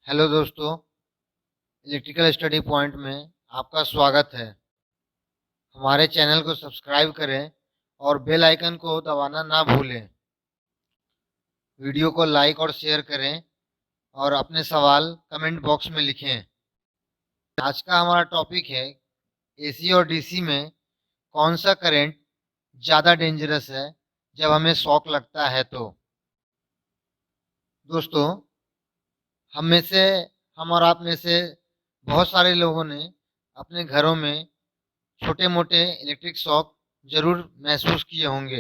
Hello दोस्तों, electrical study point में आपका स्वागत है। हमारे चैनल को सब्सक्राइब करें और बेल आइकन को दबाना ना भूलें। वीडियो को लाइक और शेयर करें और अपने सवाल कमेंट बॉक्स में लिखें। आज का हमारा टॉपिक है एसी और डीसी में कौन सा करंट ज़्यादा डेंजरस है जब हमें शॉक लगता है। तो दोस्तों, हम में से हम और आप में से बहुत सारे लोगों ने अपने घरों में छोटे मोटे इलेक्ट्रिक शॉक जरूर महसूस किए होंगे।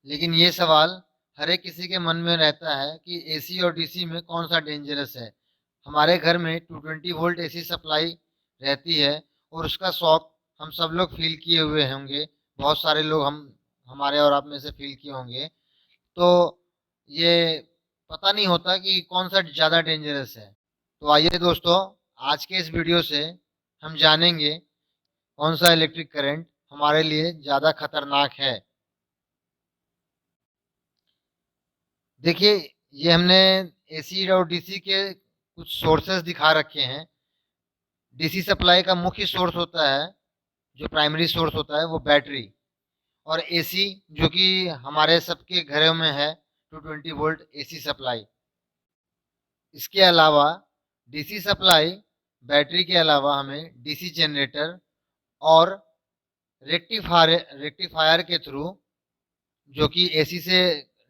लेकिन ये सवाल हर एक किसी के मन में रहता है कि एसी और डीसी में कौन सा डेंजरस है। हमारे घर में 220 वोल्ट एसी सप्लाई रहती है और उसका शॉक हम सब लोग फील किए हुए होंगे। बहुत सारे लोग हम हमारे और आप में से फील किए होंगे। तो ये पता नहीं होता कि कौन सा ज़्यादा डेंजरस है। तो आइए दोस्तों, आज के इस वीडियो से हम जानेंगे कौन सा इलेक्ट्रिक करंट हमारे लिए ज़्यादा खतरनाक है। देखिए, ये हमने एसी और डीसी के कुछ सोर्सेज दिखा रखे हैं। डीसी सप्लाई का मुख्य सोर्स होता है, जो प्राइमरी सोर्स होता है वो बैटरी, और एसी जो कि हमारे सबके घरों में है 220 वोल्ट एसी सप्लाई। इसके अलावा डीसी सप्लाई बैटरी के अलावा हमें डीसी जनरेटर और रेक्टिफायर के थ्रू, जो कि एसी से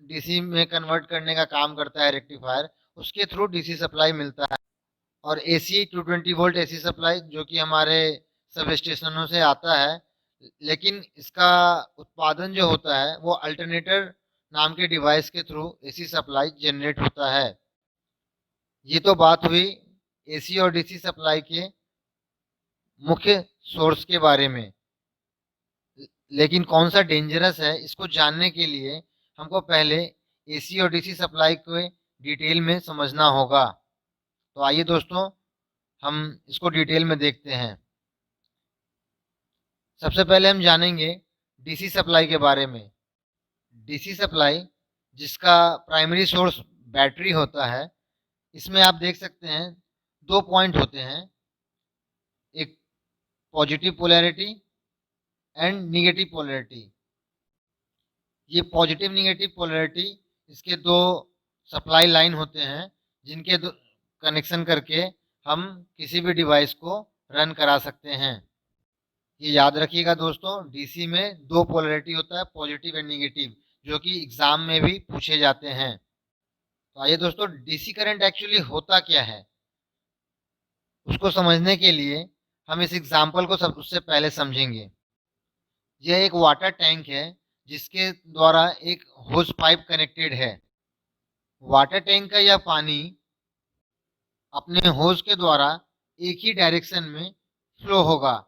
डीसी में कन्वर्ट करने का काम करता है रेक्टिफायर, उसके थ्रू डीसी सप्लाई मिलता है। और एसी 220 वोल्ट एसी सप्लाई जो कि हमारे सब स्टेशनों से आता है, लेकिन इसका उत्पादन जो होता है वो अल्टरनेटर नाम के डिवाइस के थ्रू एसी सप्लाई जनरेट होता है। ये तो बात हुई एसी और डीसी सप्लाई के मुख्य सोर्स के बारे में। लेकिन कौन सा डेंजरस है, इसको जानने के लिए हमको पहले एसी और डीसी सप्लाई को डिटेल में समझना होगा। तो आइए दोस्तों, हम इसको डिटेल में देखते हैं। सबसे पहले हम जानेंगे डीसी सप्लाई के बारे में। डीसी सप्लाई, जिसका प्राइमरी सोर्स बैटरी होता है, इसमें आप देख सकते हैं दो पॉइंट होते हैं, एक positive polarity and negative polarity. ये पॉजिटिव निगेटिव पोलैरिटी, इसके दो सप्लाई लाइन होते हैं जिनके कनेक्शन करके हम किसी भी डिवाइस को रन करा सकते हैं। ये याद रखिएगा दोस्तों, डीसी में दो पोलैरिटी होता है, पॉजिटिव एंड निगेटिव, जो कि एग्जाम में भी पूछे जाते हैं। तो आइए दोस्तों, डीसी करंट एक्चुअली होता क्या है, उसको समझने के लिए हम इस एग्जाम्पल को सब उससे पहले समझेंगे। यह एक वाटर टैंक है जिसके द्वारा एक होज पाइप कनेक्टेड है। वाटर टैंक का यह पानी अपने होज के द्वारा एक ही डायरेक्शन में फ्लो होगा।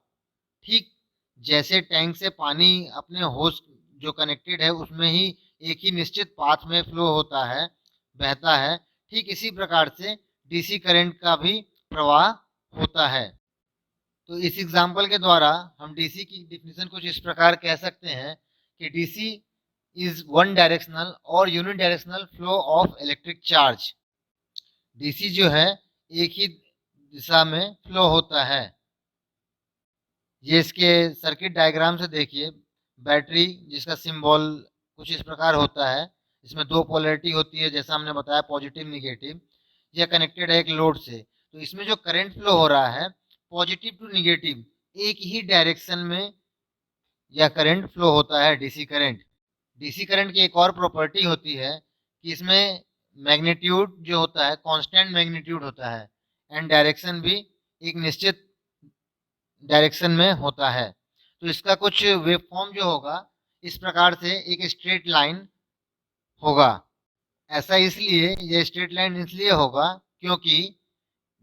ठीक जैसे टैंक से पानी अपने होज जो कनेक्टेड है उसमें ही एक ही निश्चित पाथ में फ्लो होता है, बहता है, ठीक इसी प्रकार से डीसी करंट का भी प्रवाह होता है। तो इस एग्जाम्पल के द्वारा हम डीसी की डिफिनेशन कुछ इस प्रकार कह सकते हैं कि डीसी इज वन डायरेक्शनल और uni directional flow of electric charge. DC जो है एक ही दिशा में फ्लो होता है। ये इसके सर्किट डायग्राम से देखिए, बैटरी जिसका सिंबल कुछ इस प्रकार होता है, इसमें दो पोलैरिटी होती है जैसा हमने बताया, पॉजिटिव निगेटिव। यह कनेक्टेड है एक लोड से, तो इसमें जो करंट फ्लो हो रहा है पॉजिटिव टू निगेटिव एक ही डायरेक्शन में यह करंट फ्लो होता है, डीसी करंट। डीसी करंट की एक और प्रॉपर्टी होती है कि इसमें मैग्नीट्यूड जो होता है कांस्टेंट मैग्नीट्यूड होता है, एंड डायरेक्शन भी एक निश्चित डायरेक्शन में होता है। तो इसका कुछ वेव फॉर्म जो होगा इस प्रकार से एक स्ट्रेट लाइन होगा। ऐसा इसलिए, ये स्ट्रेट लाइन इसलिए होगा क्योंकि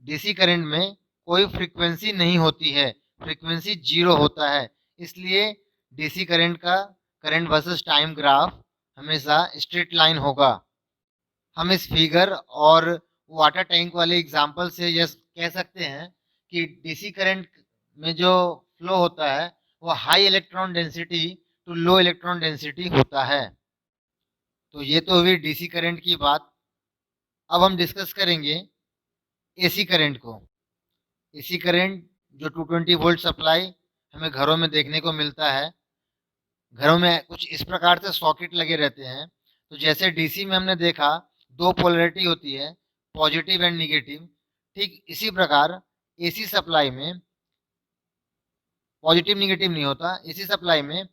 डीसी करंट में कोई फ्रीक्वेंसी नहीं होती है, फ्रीक्वेंसी जीरो होता है। इसलिए डीसी करंट का करंट वर्सेस टाइम ग्राफ हमेशा स्ट्रेट लाइन होगा। हम इस फिगर और वाटर टैंक वाले एग्जांपल से यह कह सकते हैं कि डीसी करंट में जो फ्लो होता है वो high electron density to low electron density होता है। तो ये तो हुई डीसी करंट की बात। अब हम डिस्कस करेंगे एसी करंट को। एसी करंट जो 220 वोल्ट सप्लाई हमें घरों में देखने को मिलता है। घरों में कुछ इस प्रकार से सॉकेट लगे रहते हैं। तो जैसे डीसी में हमने देखा दो पोलैरिटी होती है, पॉजिटिव एंड निगेटिव, ठीक इसी प्रकार एसी सप्लाई में पॉजिटिव निगेटिव नहीं होता। एसी सप्लाई में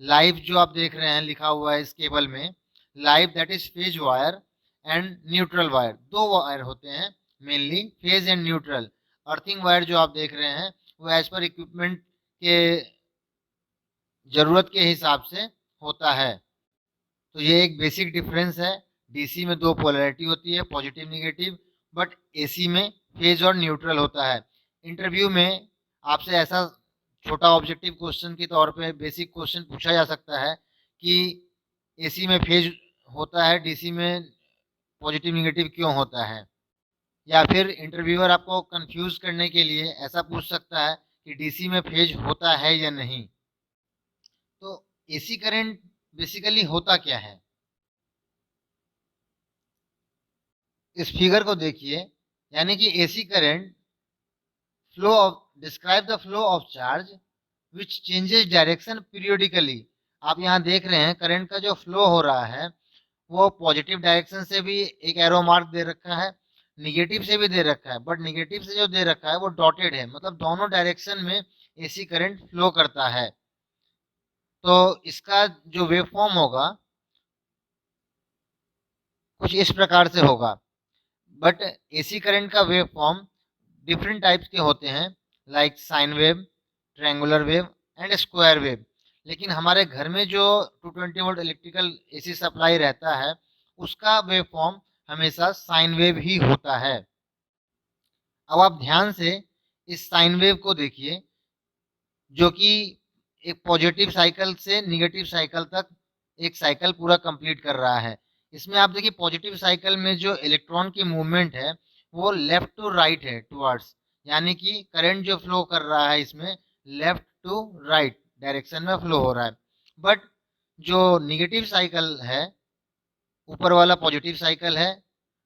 लाइव जो आप देख रहे हैं लिखा हुआ है इस केबल में, live that is phase wire and neutral wire, दो वायर होते हैं mainly, phase and neutral. Earthing wire जो आप देख रहे हैं वो एज पर इक्विपमेंट के जरूरत के हिसाब से होता है। तो ये एक बेसिक डिफरेंस है। डीसी में दो पोलैरिटी होती है, पॉजिटिव निगेटिव, बट एसी में फेज और न्यूट्रल होता है। इंटरव्यू में आपसे ऐसा छोटा ऑब्जेक्टिव क्वेश्चन के तौर पे बेसिक क्वेश्चन पूछा जा सकता है कि एसी में फेज होता है, डीसी में पॉजिटिव निगेटिव क्यों होता है। या फिर इंटरव्यूअर आपको कंफ्यूज करने के लिए ऐसा पूछ सकता है कि डीसी में फेज होता है या नहीं। तो एसी करंट बेसिकली होता क्या है, इस फिगर को देखिए। यानी कि AC current flow of describe the flow of charge which changes direction periodically. आप यहाँ देख रहे हैं करंट का जो फ्लो हो रहा है वो पॉजिटिव डायरेक्शन से भी एक एरो मार्क दे रखा है, निगेटिव से भी दे रखा है, बट निगेटिव से जो दे रखा है वो डॉटेड है, मतलब दोनों डायरेक्शन में एसी करंट फ्लो करता है। तो इसका जो वेव फॉर्म होगा कुछ इस प्रकार से होगा। बट एसी करंट का वेव फॉर्म डिफरेंट टाइप्स के होते हैं, like sine wave, triangular wave and square wave. लेकिन हमारे घर में जो 220 वोल्ट इलेक्ट्रिकल एसी सप्लाई रहता है उसका वेव फॉर्म हमेशा साइन वेव ही होता है। अब आप ध्यान से इस साइन वेव को देखिए जो कि एक पॉजिटिव साइकिल से निगेटिव साइकिल तक एक साइकिल पूरा कंप्लीट कर रहा है। इसमें आप देखिए पॉजिटिव साइकिल में जो इलेक्ट्रॉन की मूवमेंट है वो लेफ्ट टू राइट है, टुवर्ड्स, यानी कि करंट जो फ्लो कर रहा है इसमें लेफ्ट टू राइट डायरेक्शन में फ्लो हो रहा है। बट जो निगेटिव साइकिल है, ऊपर वाला पॉजिटिव साइकिल है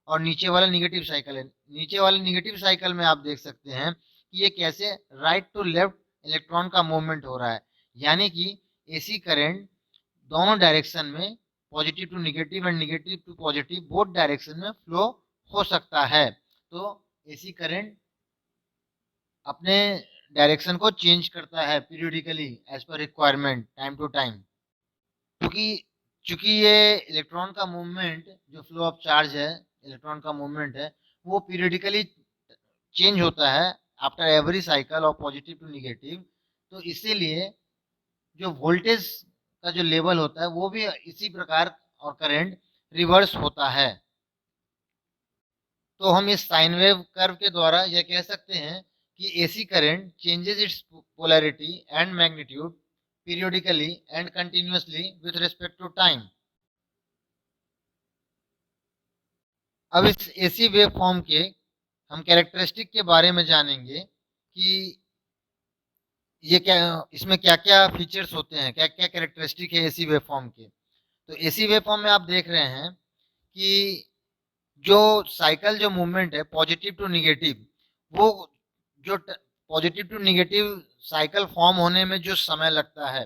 और नीचे वाला निगेटिव साइकिल है। नीचे वाले निगेटिव साइकिल में आप देख सकते हैं कि ये कैसे राइट टू लेफ्ट इलेक्ट्रॉन का मूवमेंट हो रहा है। यानी कि एसी करंट दोनों डायरेक्शन में, positive to negative and negative to positive, both direction में फ्लो हो सकता है। तो एसी करंट अपने डायरेक्शन को चेंज करता है periodically as per requirement, time to time. क्योंकि चूंकि ये इलेक्ट्रॉन का मूवमेंट जो फ्लो ऑफ चार्ज है, इलेक्ट्रॉन का मूवमेंट है, वो पीरियडिकली चेंज होता है after every cycle of positive to negative. तो इसीलिए जो वोल्टेज का जो लेवल होता है वो भी इसी प्रकार और करंट रिवर्स होता है। तो हम इस साइन वेव कर्व के द्वारा यह कह सकते हैं कि AC current changes it's polarity and magnitude periodically and continuously with respect to time। अब इस एसी वेव फॉर्म के हम कैरेक्टरिस्टिक के बारे में जानेंगे कि ये क्या, इसमें क्या क्या फीचर्स होते हैं, क्या क्या कैरेक्टरिस्टिक है एसी वेव फॉर्म के। तो एसी वेव फॉर्म में आप देख रहे हैं कि जो साइकिल जो मूवमेंट है पॉजिटिव टू निगेटिव, वो जो positive to negative cycle form होने में जो समय लगता है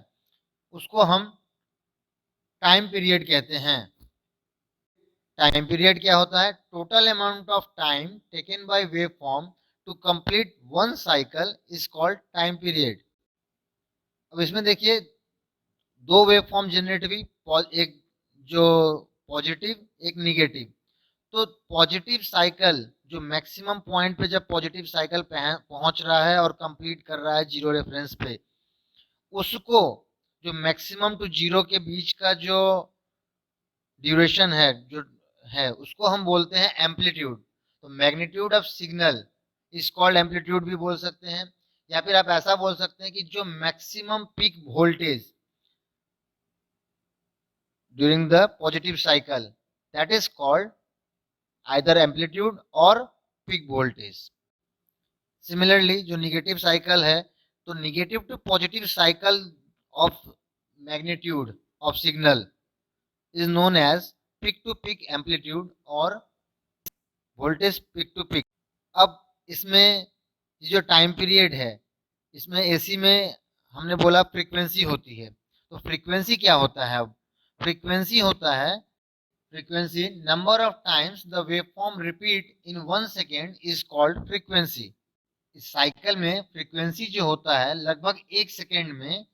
उसको हम टाइम पीरियड कहते हैं। टाइम पीरियड क्या होता है? Total amount of time taken by wave form to complete one cycle is called time period. अब इसमें देखिए दो वेव फॉर्म जनरेट हुई, एक जो पॉजिटिव एक निगेटिव। तो पॉजिटिव साइकिल जो मैक्सिमम पॉइंट पे जब पॉजिटिव साइकिल पहुंच रहा है और कंप्लीट कर रहा है जीरो रेफरेंस पे, उसको जो मैक्सिमम टू जीरो के बीच का जो ड्यूरेशन है जो है उसको हम बोलते हैं एम्पलीट्यूड। तो magnitude of signal is called amplitude भी बोल सकते हैं, या फिर आप ऐसा बोल सकते हैं कि जो maximum peak voltage during the positive cycle that is called either amplitude और पीक वोल्टेज। सिमिलरली जो निगेटिव साइकिल है, तो negative to positive cycle of magnitude of signal is known as peak to peak amplitude or voltage peak to peak. अब इसमें ये जो time period है, इसमें एसी में हमने बोला फ्रीक्वेंसी होती है, तो फ्रीक्वेंसी क्या होता है? अब फ्रीक्वेंसी होता है, frequency number of times the waveform repeat in 1 second is called frequency. इस साइकिल में फ्रीक्वेंसी जो होता है लगभग 1 सेकेंड में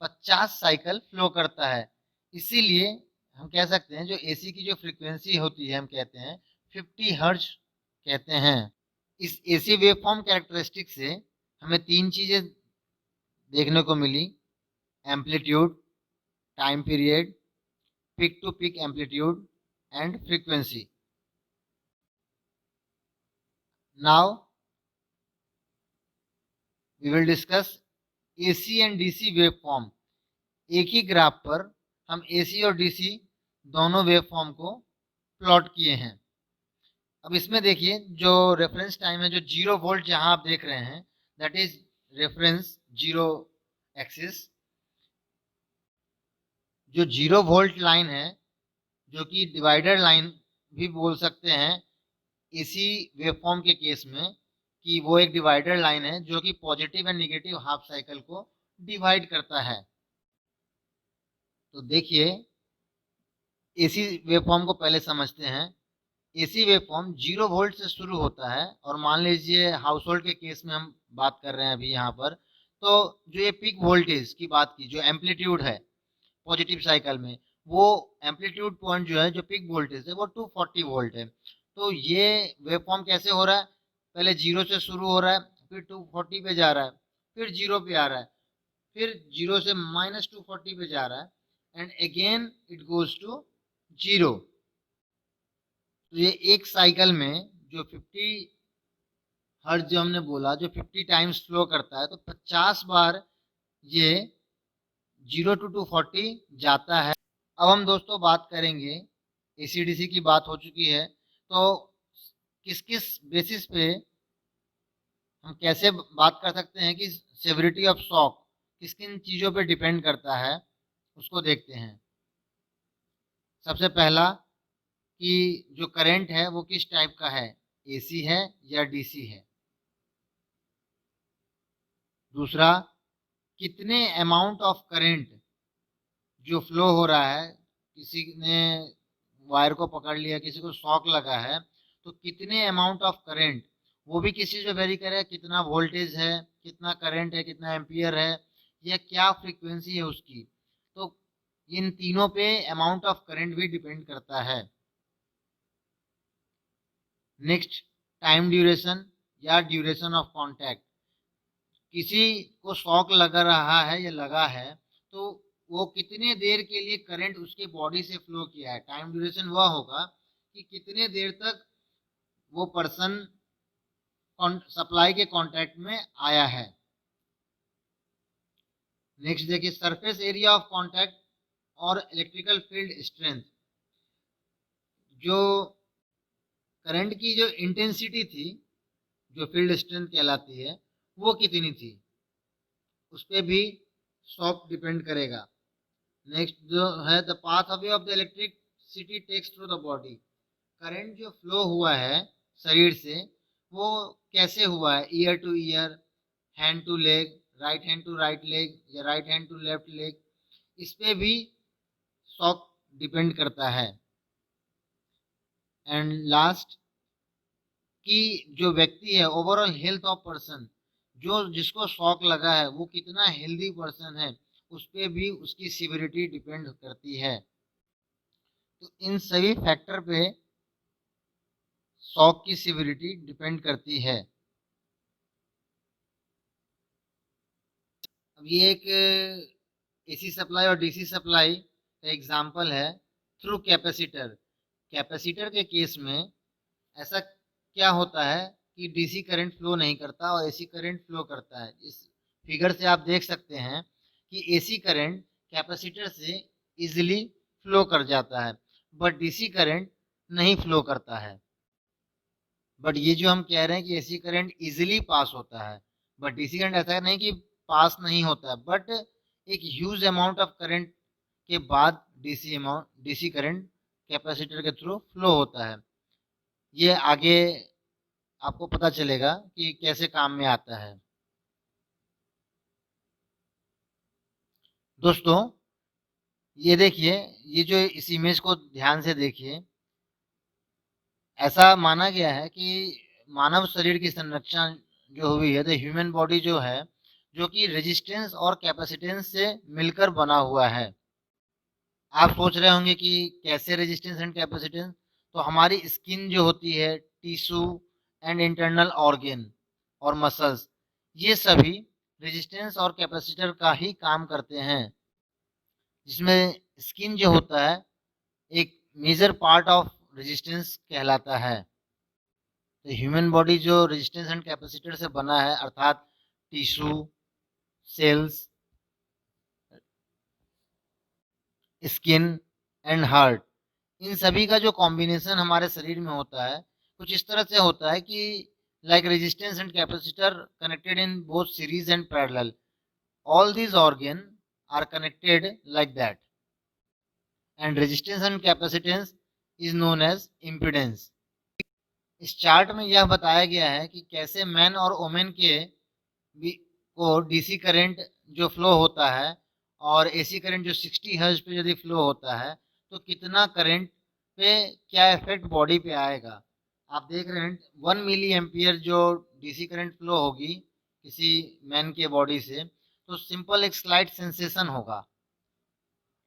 50 साइकिल फ्लो करता है। इसीलिए हम कह सकते हैं जो एसी की जो फ्रीक्वेंसी होती है हम कहते हैं 50 हर्ट्ज कहते हैं। इस एसी वेवफॉर्म कैरेक्टरिस्टिक से हमें 3 चीजें देखने को मिली: amplitude, time period, peak to peak amplitude and frequency. Now we will discuss AC and DC waveform. एक ही ग्राफ पर हम AC और DC दोनों वेवफॉर्म को प्लॉट किए हैं। अब इसमें देखिए जो रेफरेंस टाइम है, जो 0 वोल्ट जहां आप देख रहे हैं, दैट इज रेफरेंस 0 एक्सिस। जो 0 वोल्ट लाइन है, जो कि डिवाइडर लाइन भी बोल सकते हैं एसी वेवफॉर्म के केस में, कि वो एक डिवाइडर लाइन है जो कि positive and negative half cycle को डिवाइड करता है। तो देखिए एसी वेवफॉर्म को पहले समझते हैं। एसी वेवफॉर्म 0 वोल्ट से शुरू होता है, और मान लीजिए हाउस होल्ड के केस में हम बात कर रहे हैं अभी यहाँ पर, तो जो ये पीक वोल्टेज की बात की, जो एम्पलीट्यूड है पॉजिटिव साइकिल में, वो एम्पलीट्यूड पॉइंट जो है, जो पीक वोल्टेज है, वो 240 वोल्ट है। तो ये वेवफॉर्म कैसे हो रहा है? पहले 0 से शुरू हो रहा है, फिर 240 पे जा रहा है, फिर 0 पे आ रहा है, फिर 0 से -240 पे जा रहा है, and again it goes to 0। तो ये एक साइकिल में जो 50 हर्ट्ज जो हमने बोला, जो 50 टाइम्स फ्लो करता है, तो 50 बार ये 0 to 240 जाता है। अब हम दोस्तों बात करेंगे, एसीडीसी की बात हो चुकी है, तो किस किस बेसिस पे हम कैसे बात कर सकते हैं कि सेवरिटी ऑफ शॉक किस किन चीज़ों पे डिपेंड करता है, उसको देखते हैं। सबसे पहला कि जो करंट है वो किस टाइप का है, एसी है या डीसी है। दूसरा, कितने अमाउंट ऑफ करंट जो फ्लो हो रहा है, किसी ने वायर को पकड़ लिया, किसी को शॉक लगा है, तो कितने अमाउंट ऑफ करंट, वो भी किस चीज़ पे वेरी करे, कितना वोल्टेज है, कितना करंट है, कितना एम्पियर है, या क्या फ्रीक्वेंसी है उसकी। तो इन तीनों पे अमाउंट ऑफ करंट भी डिपेंड करता है। नेक्स्ट, टाइम ड्यूरेशन या ड्यूरेशन ऑफ कॉन्टैक्ट। किसी को शॉक लगा रहा है या लगा है, तो वो कितने देर के लिए करंट उसके बॉडी से फ्लो किया है। टाइम ड्यूरेशन वह होगा कि कितने देर तक वो पर्सन सप्लाई के कांटेक्ट में आया है। नेक्स्ट देखिए, सरफेस एरिया ऑफ कांटेक्ट और इलेक्ट्रिकल फील्ड स्ट्रेंथ। जो करंट की जो इंटेंसिटी थी, जो फील्ड स्ट्रेंथ कहलाती है, वो कितनी थी, उस पर भी शॉक डिपेंड करेगा। नेक्स्ट जो है, the path away of the electricity takes through the body. Current जो फ्लो हुआ है शरीर से, वो कैसे हुआ है, ear to ear, hand to leg, right hand to right leg या right hand to left leg, इस पे भी शॉक डिपेंड करता है। एंड लास्ट, कि जो व्यक्ति है, ओवरऑल हेल्थ ऑफ पर्सन, जो जिसको शॉक लगा है वो कितना हेल्दी पर्सन है, उस पे भी उसकी सिविरिटी डिपेंड करती है। तो इन सभी फैक्टर पे शॉक की सिविरिटी डिपेंड करती है। अब ये एक एसी सप्लाई और डीसी सप्लाई का एग्जांपल है थ्रू कैपेसिटर। कैपेसिटर के केस में ऐसा क्या होता है कि डीसी करंट फ्लो नहीं करता और एसी करंट फ्लो करता है। इस फिगर से आप देख सकते हैं कि एसी करंट कैपेसिटर से इजीली फ्लो कर जाता है, बट डीसी करंट नहीं फ्लो करता है। बट ये जो हम कह रहे हैं कि एसी करंट इजीली पास होता है, बट डीसी करंट ऐसा नहीं कि पास नहीं होता है, बट एक ह्यूज अमाउंट ऑफ करंट के बाद डीसी करंट कैपेसिटर के थ्रू फ्लो होता है। ये आगे आपको पता चलेगा कि कैसे काम में आता है। दोस्तों, ये देखिए, ये जो इस इमेज को ध्यान से देखिए, ऐसा माना गया है कि मानव शरीर की संरचना जो हुई है, द ह्यूमन बॉडी जो है, जो कि रेजिस्टेंस और कैपेसिटेंस से मिलकर बना हुआ है। आप सोच रहे होंगे कि कैसे रेजिस्टेंस एंड कैपेसिटेंस? तो हमारी स्किन जो होती है, टिश्यू एंड इंटरनल ऑर्गन और मसल्स, ये सभी रेजिस्टेंस और कैपेसिटर का ही काम करते हैं। जिसमें स्किन जो होता है, एक मेजर पार्ट ऑफ रेजिस्टेंस कहलाता है। तो ह्यूमन बॉडी जो रेजिस्टेंस एंड कैपेसिटर से बना है, अर्थात tissue, cells, skin and heart, इन सभी का जो कॉम्बिनेशन हमारे शरीर में होता है, कुछ इस तरह से होता है कि like resistance and capacitor connected in both series and parallel, all these organ are connected like that, and resistance and capacitance is known as impedance. इस चार्ट में यह बताया गया है कि कैसे मैन और वुमेन के को डीसी करंट जो फ्लो होता है और एसी करंट जो 60 हर्ट्ज पे यदि फ्लो होता है, तो कितना करंट पे क्या इफेक्ट बॉडी पे आएगा। आप देख रहे हैं 1 मिली एम्पियर जो डीसी करंट फ्लो होगी किसी मैन के बॉडी से, तो सिंपल एक स्लाइट सेंसेशन होगा।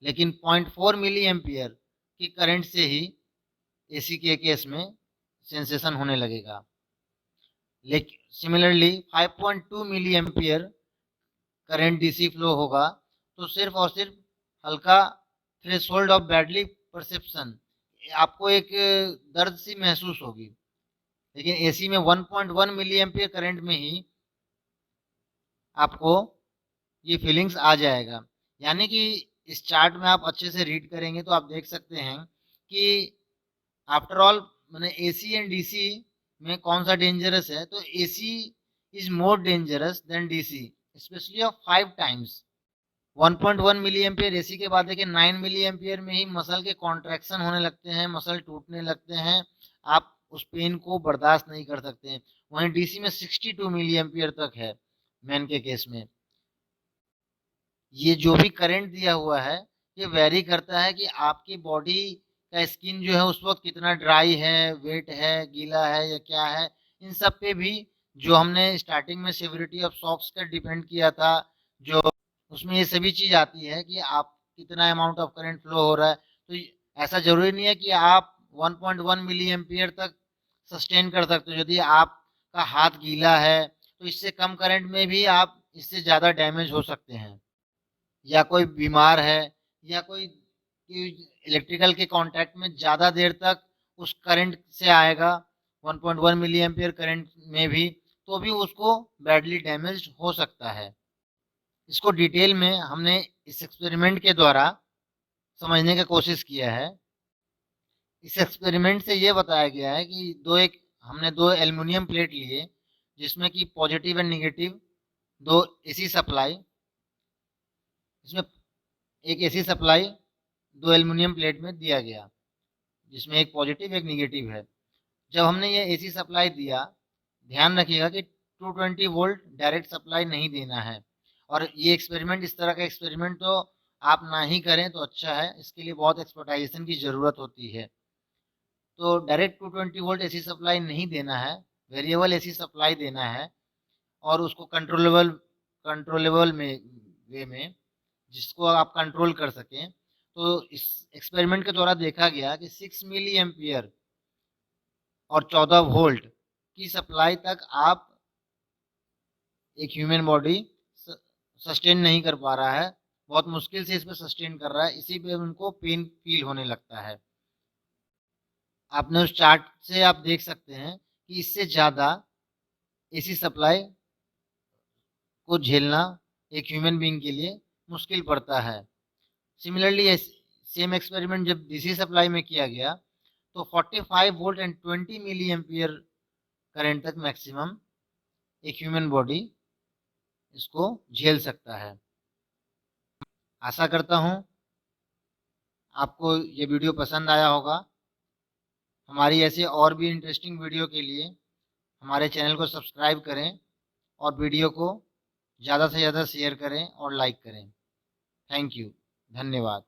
लेकिन 0.4 मिली एम्पियर की करंट से ही एसी के केस में सेंसेशन होने लगेगा। लेकिन similarly 5.2 milli ampere current DC flow होगा, तो सिर्फ और सिर्फ हल्का थ्रेशोल्ड ऑफ बैडली परसेप्शन, आपको एक दर्द सी महसूस होगी। लेकिन एसी में 1.1 मिली एम्पियर करंट में ही आपको ये फीलिंग्स आ जाएगा। यानी कि इस चार्ट में आप अच्छे से रीड करेंगे तो आप देख सकते हैं कि आफ्टर ऑल मैंने एसी एंड डीसी में कौन सा डेंजरस है, तो AC is more dangerous than DC, especially of 5 times. 1.1 milli ampere AC के बाद देखिए 9 मिली एम्पियर में ही मसल के कॉन्ट्रैक्शन होने लगते हैं, मसल टूटने लगते हैं, आप उस पेन को बर्दाश्त नहीं कर सकते हैं। वहीं डीसी में 62 मिली एम्पियर तक है मैन के केस में। ये जो भी करंट दिया हुआ है, ये वेरी करता है कि आपकी बॉडी का स्किन जो है उस वक्त कितना ड्राई है, वेट है, गीला है या क्या है। इन सब पे भी जो हमने स्टार्टिंग में सेवरिटी ऑफ शॉक्स का डिपेंड किया था, जो उसमें ये सभी चीज आती है कि आप कितना अमाउंट ऑफ करंट फ्लो हो रहा है। तो ऐसा जरूरी नहीं है कि आप 1.1 मिली एम्पियर तक सस्टेन कर सकते हो। यदि आपका हाथ गीला है तो इससे कम करंट में भी आप इससे ज्यादा डैमेज हो सकते हैं, या कोई बीमार है, या कोई इलेक्ट्रिकल के कांटेक्ट में ज़्यादा देर तक उस करंट से आएगा 1.1 मिली एम्पियर करंट में भी, तो भी उसको बैडली डैमेज हो सकता है। इसको डिटेल में हमने इस एक्सपेरिमेंट के द्वारा समझने की कोशिश किया है। इस एक्सपेरिमेंट से ये बताया गया है कि हमने दो एल्युमिनियम प्लेट लिए, जिसमें कि पॉजिटिव एंड निगेटिव दो एसी सप्लाई, इसमें एक एसी सप्लाई दो एल्युमिनियम प्लेट में दिया गया, जिसमें एक पॉजिटिव एक निगेटिव है। जब हमने ये एसी सप्लाई दिया, ध्यान रखिएगा कि 220 वोल्ट डायरेक्ट सप्लाई नहीं देना है। और ये एक्सपेरिमेंट, इस तरह का एक्सपेरिमेंट तो आप ना ही करें तो अच्छा है, इसके लिए बहुत एक्सपर्टाइजेशन की ज़रूरत होती है। तो डायरेक्ट 220 वोल्ट एसी सप्लाई नहीं देना है, वेरिएबल एसी सप्लाई देना है, और उसको कंट्रोलेबल कंट्रोलेबल में वे में, जिसको आप कंट्रोल कर सकें। तो इस एक्सपेरिमेंट के द्वारा देखा गया कि 6 मिली एम्पियर और 14 वोल्ट की सप्लाई तक आप एक ह्यूमन बॉडी सस्टेन नहीं कर पा रहा है, बहुत मुश्किल से इस पर सस्टेन कर रहा है, इसी पे उनको पेन फील होने लगता है। आपने उस चार्ट से आप देख सकते हैं कि इससे ज़्यादा एसी सप्लाई को झेलना एक ह्यूमन बीइंग के लिए मुश्किल पड़ता है। सिमिलरली सेम एक्सपेरिमेंट जब डीसी सप्लाई में किया गया, तो 45 volt and 20 milli ampere current तक मैक्सिमम एक ह्यूमन बॉडी इसको झेल सकता है। आशा करता हूँ आपको ये वीडियो पसंद आया होगा। हमारी ऐसे और भी इंटरेस्टिंग वीडियो के लिए हमारे चैनल को सब्सक्राइब करें और वीडियो को ज़्यादा से ज़्यादा शेयर करें और लाइक करें। Thank you. धन्यवाद।